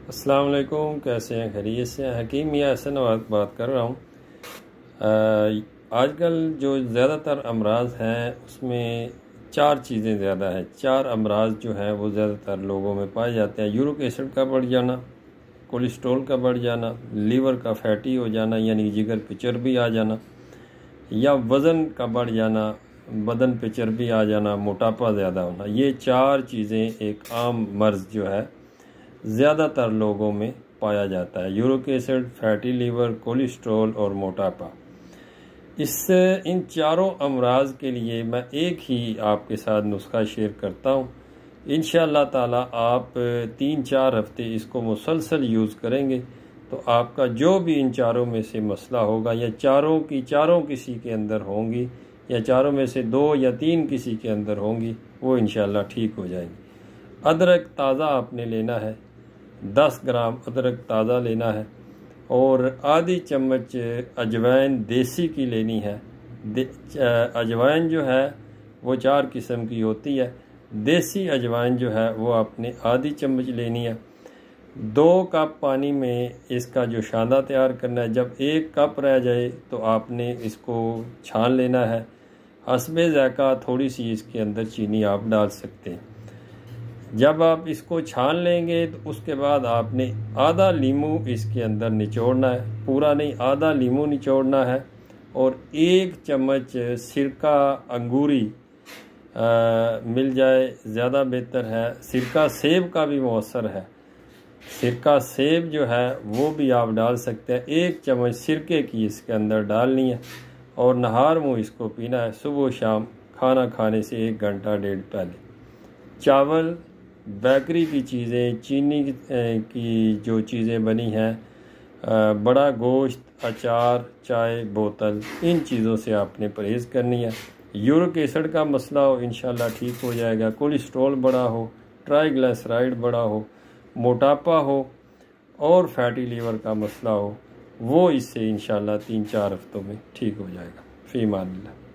अस्सलाम वालेकुम, कैसे हैं? खैरियत से हैं? हकीम मियाँ हसन बात कर रहा हूँ। आजकल जो ज़्यादातर अमराज हैं उसमें चार चीज़ें ज़्यादा हैं। चार अमराज जो हैं वो ज़्यादातर लोगों में पाए जाते हैं। यूरिक एसिड का बढ़ जाना, कोलेस्ट्रॉल का बढ़ जाना, लीवर का फैटी हो जाना यानी जिगर पे चर्बी आ जाना, या वज़न का बढ़ जाना, बदन पे चर्बी आ जाना, मोटापा ज़्यादा होना। ये चार चीज़ें एक आम मर्ज़ जो है ज़्यादातर लोगों में पाया जाता है। Uric acid, fatty liver, cholesterol और मोटापा। इससे इन चारों अमराज के लिए मैं एक ही आपके साथ नुस्खा शेयर करता हूँ। इंशाअल्लाह ताला आप 3-4 हफ्ते इसको मुसलसल यूज़ करेंगे तो आपका जो भी इन चारों में से मसला होगा, या चारों किसी के अंदर होंगी, या चारों में से 2 या 3 किसी के अंदर होंगी, वो इंशाअल्लाह ठीक हो जाएंगी। अदरक ताज़ा आपने लेना है, 10 ग्राम अदरक ताज़ा लेना है, और आधी चम्मच अजवाइन देसी की लेनी है। अजवाइन जो है वो 4 किस्म की होती है। देसी अजवाइन जो है वो आपने आधी चम्मच लेनी है। 2 कप पानी में इसका जो शांदा तैयार करना है। जब 1 कप रह जाए तो आपने इसको छान लेना है। हस्बे ज़ायक़ा थोड़ी सी इसके अंदर चीनी आप डाल सकते हैं। जब आप इसको छान लेंगे तो उसके बाद आपने आधा लीमू इसके अंदर निचोड़ना है, पूरा नहीं, आधा लीमू निचोड़ना है, और 1 चम्मच सिरका अंगूरी मिल जाए ज़्यादा बेहतर है। सिरका सेब का भी मौसर है, सिरका सेब जो है वो भी आप डाल सकते हैं। 1 चम्मच सिरके की इसके अंदर डालनी है, और नहार मुँह इसको पीना है सुबह शाम, खाना खाने से 1 घंटा डेढ़ पहले। चावल, बेकरी की चीज़ें, चीनी की जो चीज़ें बनी हैं, बड़ा गोश्त, अचार, चाय, बोतल, इन चीज़ों से आपने परहेज़ करनी है। यूरिक एसिड का मसला हो इंशाल्लाह ठीक हो जाएगा। कोलेस्ट्रॉल बड़ा हो, ट्राइग्लिसराइड बड़ा हो, मोटापा हो और फैटी लीवर का मसला हो, वो इससे इंशाल्लाह 3-4 हफ्तों में ठीक हो जाएगा। फ़ी अमान अल्लाह।